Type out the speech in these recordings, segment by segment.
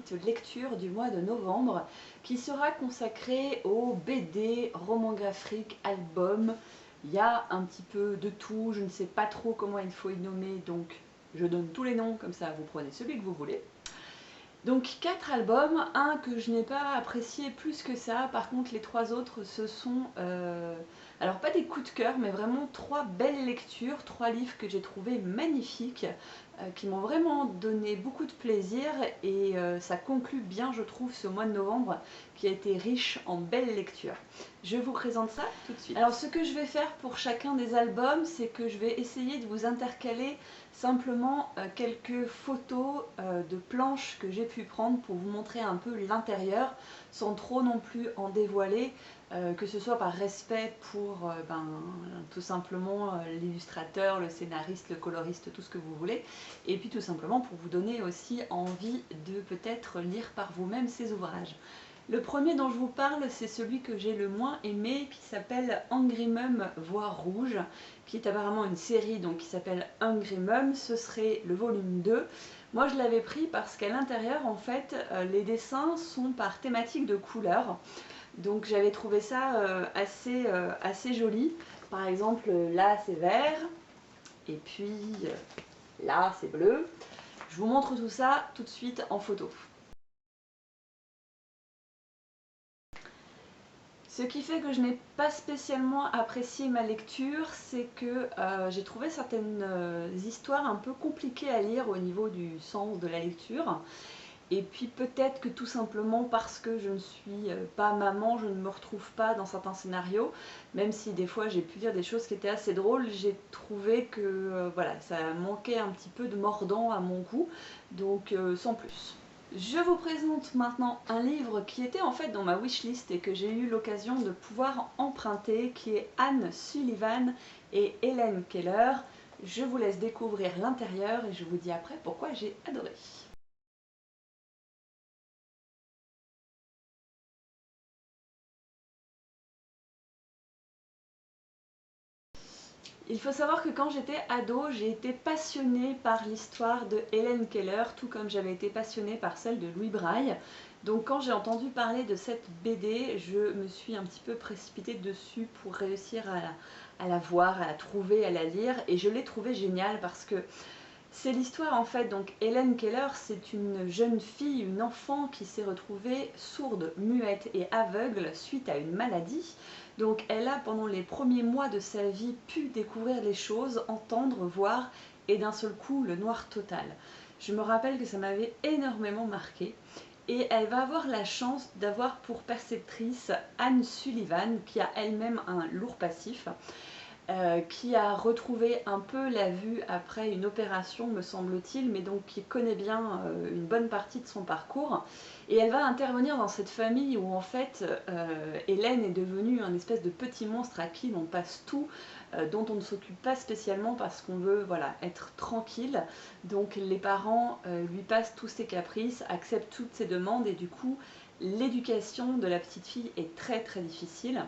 petite lecture du mois de novembre qui sera consacrée aux BD, romans graphiques, albums. Il y a un petit peu de tout, je ne sais pas trop comment il faut y nommer, donc je donne tous les noms, comme ça vous prenez celui que vous voulez. Donc 4 albums, un que je n'ai pas apprécié plus que ça, par contre les 3 autres ce sont, alors pas des coups de cœur, mais vraiment 3 belles lectures, 3 livres que j'ai trouvés magnifiques, qui m'ont vraiment donné beaucoup de plaisir et ça conclut bien je trouve ce mois de novembre qui a été riche en belles lectures. Je vous présente ça tout de suite. Alors ce que je vais faire pour chacun des albums, c'est que je vais essayer de vous intercaler simplement quelques photos de planches que j'ai pu prendre pour vous montrer un peu l'intérieur sans trop non plus en dévoiler, que ce soit par respect pour tout simplement l'illustrateur, le scénariste, le coloriste, tout ce que vous voulez, et puis tout simplement pour vous donner aussi envie de peut-être lire par vous-même ces ouvrages. Le premier dont je vous parle, c'est celui que j'ai le moins aimé, qui s'appelle Angry Mum Voix Rouge, qui est apparemment une série donc, qui s'appelle Angry Mum. Ce serait le volume 2. Moi, je l'avais pris parce qu'à l'intérieur, en fait, les dessins sont par thématique de couleurs. Donc, j'avais trouvé ça assez joli. Par exemple, là, c'est vert, et puis là, c'est bleu. Je vous montre tout ça tout de suite en photo. Ce qui fait que je n'ai pas spécialement apprécié ma lecture, c'est que j'ai trouvé certaines histoires un peu compliquées à lire au niveau du sens de la lecture. Et puis peut-être que tout simplement parce que je ne suis pas maman, je ne me retrouve pas dans certains scénarios. Même si des fois j'ai pu dire des choses qui étaient assez drôles, j'ai trouvé que voilà, ça manquait un petit peu de mordant à mon goût. Donc sans plus. Je vous présente maintenant un livre qui était en fait dans ma wishlist et que j'ai eu l'occasion de pouvoir emprunter, qui est Anne Sullivan et Helen Keller. Je vous laisse découvrir l'intérieur et je vous dis après pourquoi j'ai adoré. Il faut savoir que quand j'étais ado, j'ai été passionnée par l'histoire de Helen Keller, tout comme j'avais été passionnée par celle de Louis Braille. Donc quand j'ai entendu parler de cette BD, je me suis un petit peu précipitée dessus pour réussir à la voir, à la trouver, à la lire. Et je l'ai trouvée géniale parce que c'est l'histoire en fait, donc Helen Keller, c'est une jeune fille, une enfant qui s'est retrouvée sourde, muette et aveugle suite à une maladie. Donc elle a pendant les premiers mois de sa vie pu découvrir les choses, entendre, voir et d'un seul coup le noir total. Je me rappelle que ça m'avait énormément marqué. Et elle va avoir la chance d'avoir pour perceptrice Anne Sullivan, qui a elle-même un lourd passif. Qui a retrouvé un peu la vue après une opération, me semble-t-il, mais donc qui connaît bien une bonne partie de son parcours. Et elle va intervenir dans cette famille où en fait Hélène est devenue un espèce de petit monstre à qui l'on passe tout, dont on ne s'occupe pas spécialement parce qu'on veut voilà, être tranquille. Donc les parents lui passent tous ses caprices, acceptent toutes ses demandes et du coup l'éducation de la petite fille est très très difficile.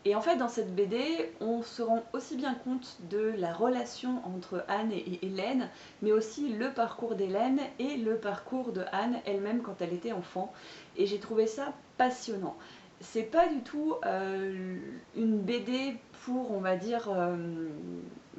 Et en fait, dans cette BD, on se rend aussi bien compte de la relation entre Anne et Hélène, mais aussi le parcours d'Hélène et le parcours de Anne elle-même quand elle était enfant. Et j'ai trouvé ça passionnant. C'est pas du tout une BD pour, on va dire,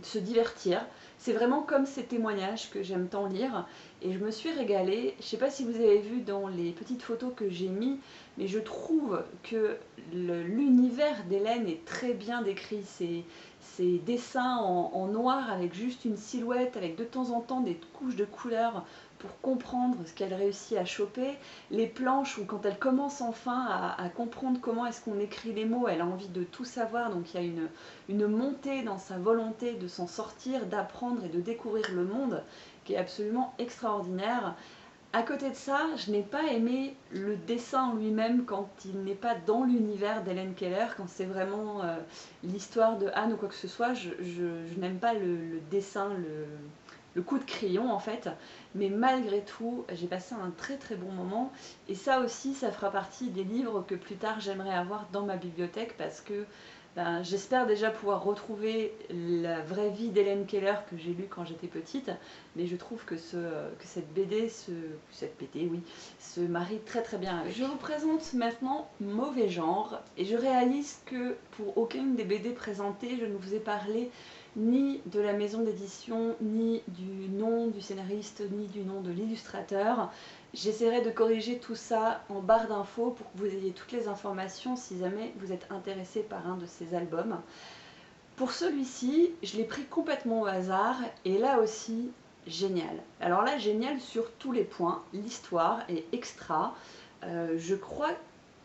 se divertir. C'est vraiment comme ces témoignages que j'aime tant lire. Et je me suis régalée. Je ne sais pas si vous avez vu dans les petites photos que j'ai mis, mais je trouve que l'univers d'Hélène est très bien décrit. Ces dessins en noir avec juste une silhouette, avec de temps en temps des couches de couleurs pour comprendre ce qu'elle réussit à choper. Les planches où quand elle commence enfin à comprendre comment est-ce qu'on écrit les mots, elle a envie de tout savoir. Donc il y a une montée dans sa volonté de s'en sortir, d'apprendre et de découvrir le monde qui est absolument extraordinaire. À côté de ça, je n'ai pas aimé le dessin en lui-même quand il n'est pas dans l'univers d'Helen Keller, quand c'est vraiment l'histoire de Anne ou quoi que ce soit. Je n'aime pas le dessin, le coup de crayon en fait, mais malgré tout, j'ai passé un très très bon moment. Et ça aussi, ça fera partie des livres que plus tard j'aimerais avoir dans ma bibliothèque parce que j'espère déjà pouvoir retrouver la vraie vie d'Hélène Keller que j'ai lue quand j'étais petite, mais je trouve que cette BD, oui, se marie très très bien avec. Je vous présente maintenant Mauvais genre, et je réalise que pour aucune des BD présentées, je ne vous ai parlé ni de la maison d'édition, ni du nom du scénariste, ni du nom de l'illustrateur. J'essaierai de corriger tout ça en barre d'infos pour que vous ayez toutes les informations si jamais vous êtes intéressé par un de ces albums. Pour celui-ci, je l'ai pris complètement au hasard et là aussi, génial. Alors là, génial sur tous les points. L'histoire est extra. Je crois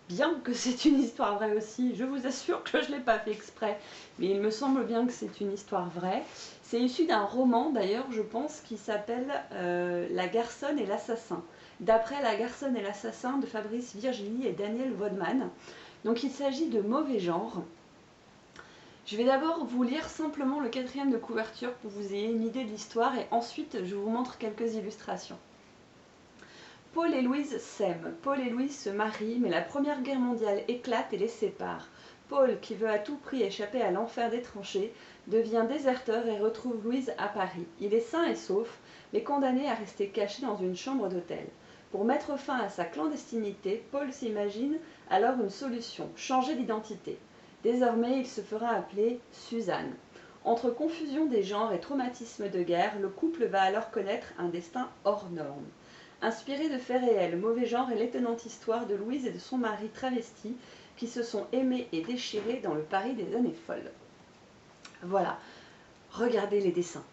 bien que c'est une histoire vraie aussi. Je vous assure que je ne l'ai pas fait exprès, mais il me semble bien que c'est une histoire vraie. C'est issu d'un roman d'ailleurs, je pense, qui s'appelle La garçonne et l'assassin, d'après La garçonne et l'assassin de Fabrice Virgili et Daniel Vodman. Donc il s'agit de Mauvais genre. Je vais d'abord vous lire simplement le 4e de couverture pour que vous ayez une idée de l'histoire et ensuite je vous montre quelques illustrations. Paul et Louise s'aiment. Paul et Louise se marient, mais la Première Guerre mondiale éclate et les sépare. Paul, qui veut à tout prix échapper à l'enfer des tranchées, devient déserteur et retrouve Louise à Paris. Il est sain et sauf, mais condamné à rester caché dans une chambre d'hôtel. Pour mettre fin à sa clandestinité, Paul s'imagine alors une solution, changer d'identité. Désormais, il se fera appeler Suzanne. Entre confusion des genres et traumatisme de guerre, le couple va alors connaître un destin hors norme. Inspiré de faits réels, Mauvais genre est l'étonnante histoire de Louise et de son mari travesti qui se sont aimés et déchirés dans le Paris des années folles. Voilà, regardez les dessins.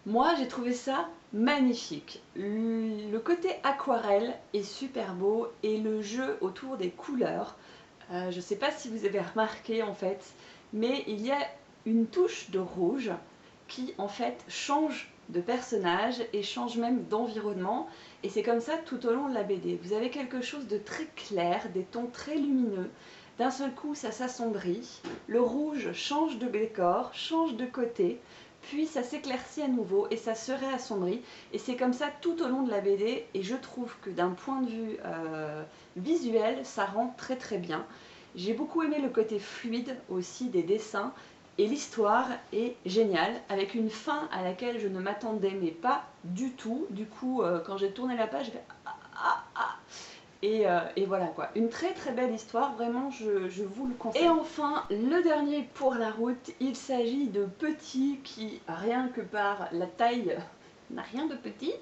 Moi, j'ai trouvé ça magnifique. Le côté aquarelle est super beau et le jeu autour des couleurs, je ne sais pas si vous avez remarqué en fait, mais il y a une touche de rouge qui en fait change de personnage et change même d'environnement, et c'est comme ça tout au long de la BD. Vous avez quelque chose de très clair, des tons très lumineux, d'un seul coup ça s'assombrit, le rouge change de décor, change de côté, puis ça s'éclaircit à nouveau et ça se réassombrit, et c'est comme ça tout au long de la BD, et je trouve que d'un point de vue visuel, ça rend très très bien. J'ai beaucoup aimé le côté fluide aussi des dessins, et l'histoire est géniale, avec une fin à laquelle je ne m'attendais mais pas du tout. Du coup, quand j'ai tourné la page, j'ai fait ah, ah, ah. Et voilà quoi, une très très belle histoire, vraiment je vous le conseille. Et enfin, le dernier pour la route, il s'agit de Petit qui, rien que par la taille, n'a rien de petit.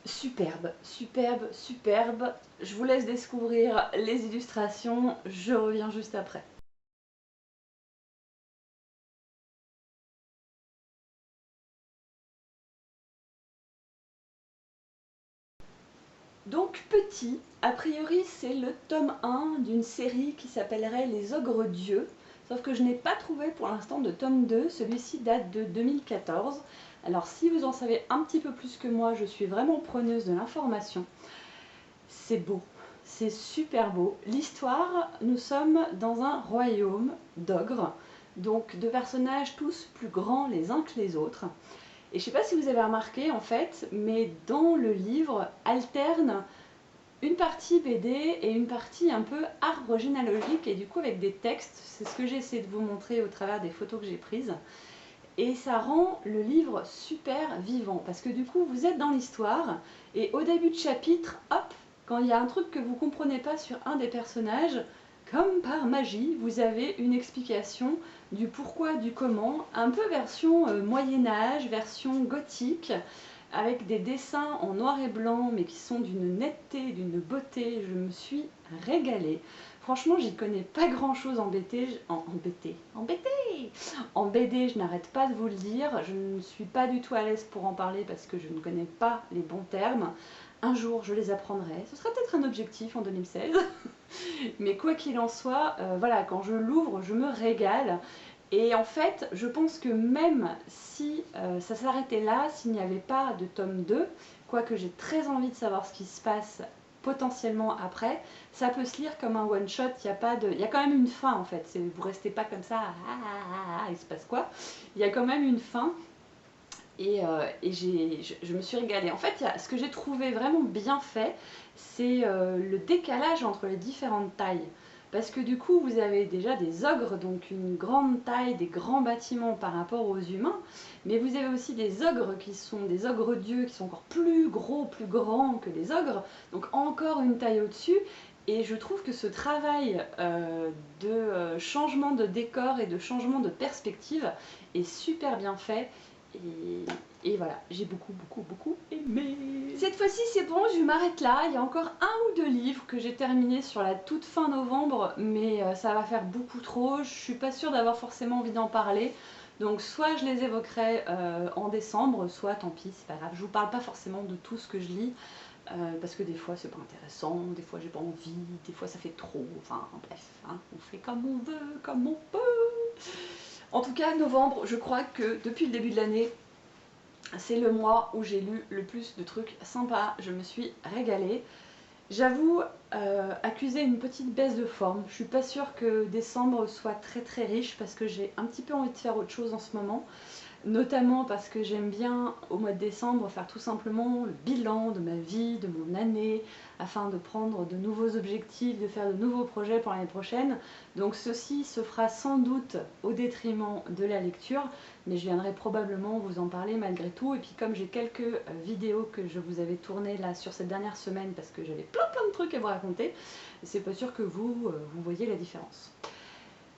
Superbe, superbe, superbe. Je vous laisse découvrir les illustrations, je reviens juste après. Donc Petit, a priori c'est le tome 1 d'une série qui s'appellerait Les Ogres Dieux, sauf que je n'ai pas trouvé pour l'instant de tome 2, celui-ci date de 2014. Alors si vous en savez un petit peu plus que moi, je suis vraiment preneuse de l'information. C'est beau, c'est super beau. L'histoire, nous sommes dans un royaume d'ogres, donc de personnages tous plus grands les uns que les autres. Et je ne sais pas si vous avez remarqué en fait, mais dans le livre alterne une partie BD et une partie un peu arbre généalogique, et du coup avec des textes. C'est ce que j'ai essayé de vous montrer au travers des photos que j'ai prises. Et ça rend le livre super vivant, parce que du coup vous êtes dans l'histoire, et au début de chapitre, hop, quand il y a un truc que vous ne comprenez pas sur un des personnages, comme par magie, vous avez une explication du pourquoi, du comment, un peu version Moyen-Âge, version gothique, avec des dessins en noir et blanc, mais qui sont d'une netteté, d'une beauté. Je me suis régalée. Franchement, j'y connais pas grand-chose en BD, en BD, je n'arrête pas de vous le dire. Je ne suis pas du tout à l'aise pour en parler parce que je ne connais pas les bons termes. Un jour, je les apprendrai. Ce sera peut-être un objectif en 2016. Mais quoi qu'il en soit, voilà, quand je l'ouvre, je me régale. Et en fait, je pense que même si ça s'arrêtait là, s'il n'y avait pas de tome 2, quoique j'ai très envie de savoir ce qui se passe potentiellement après. Ça peut se lire comme un one shot, il y a quand même une fin en fait, vous restez pas comme ça, il se passe quoi? Il y a quand même une fin. Et je me suis régalée. En fait, ce que j'ai trouvé vraiment bien fait, c'est le décalage entre les différentes tailles. Parce que du coup, vous avez déjà des ogres, donc une grande taille, des grands bâtiments par rapport aux humains, mais vous avez aussi des ogres qui sont des ogres dieux, qui sont encore plus gros, plus grands que les ogres, donc encore une taille au-dessus. Et je trouve que ce travail de changement de décor et de changement de perspective est super bien fait. Et voilà, j'ai beaucoup aimé. Cette fois-ci c'est bon, je m'arrête là. Il y a encore un ou deux livres que j'ai terminés sur la toute fin novembre, mais ça va faire beaucoup trop. Je suis pas sûre d'avoir forcément envie d'en parler. Donc soit je les évoquerai en décembre, soit tant pis, c'est pas grave. Je vous parle pas forcément de tout ce que je lis. Parce que des fois c'est pas intéressant, des fois j'ai pas envie, des fois ça fait trop, enfin bref, hein, on fait comme on veut, comme on peut. En tout cas, novembre, je crois que depuis le début de l'année, c'est le mois où j'ai lu le plus de trucs sympas. Je me suis régalée. J'avoue accuser une petite baisse de forme. Je suis pas sûre que décembre soit très riche parce que j'ai un petit peu envie de faire autre chose en ce moment. Notamment parce que j'aime bien au mois de décembre faire tout simplement le bilan de ma vie, de mon année, afin de prendre de nouveaux objectifs, de faire de nouveaux projets pour l'année prochaine. Donc ceci se fera sans doute au détriment de la lecture, mais je viendrai probablement vous en parler malgré tout. Et puis comme j'ai quelques vidéos que je vous avais tournées là sur cette dernière semaine parce que j'avais plein de trucs à vous raconter, c'est pas sûr que vous voyez la différence.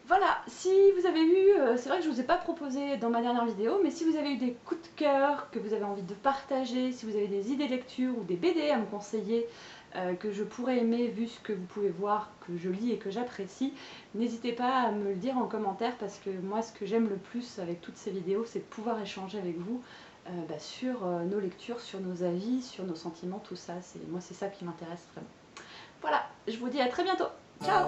Voilà, si vous avez eu, c'est vrai que je ne vous ai pas proposé dans ma dernière vidéo, mais si vous avez eu des coups de cœur, que vous avez envie de partager, si vous avez des idées de lecture ou des BD à me conseiller, que je pourrais aimer vu ce que vous pouvez voir, que je lis et que j'apprécie, n'hésitez pas à me le dire en commentaire parce que moi ce que j'aime le plus avec toutes ces vidéos, c'est de pouvoir échanger avec vous sur nos lectures, sur nos avis, sur nos sentiments, tout ça. Moi c'est ça qui m'intéresse vraiment. Voilà, je vous dis à très bientôt. Ciao!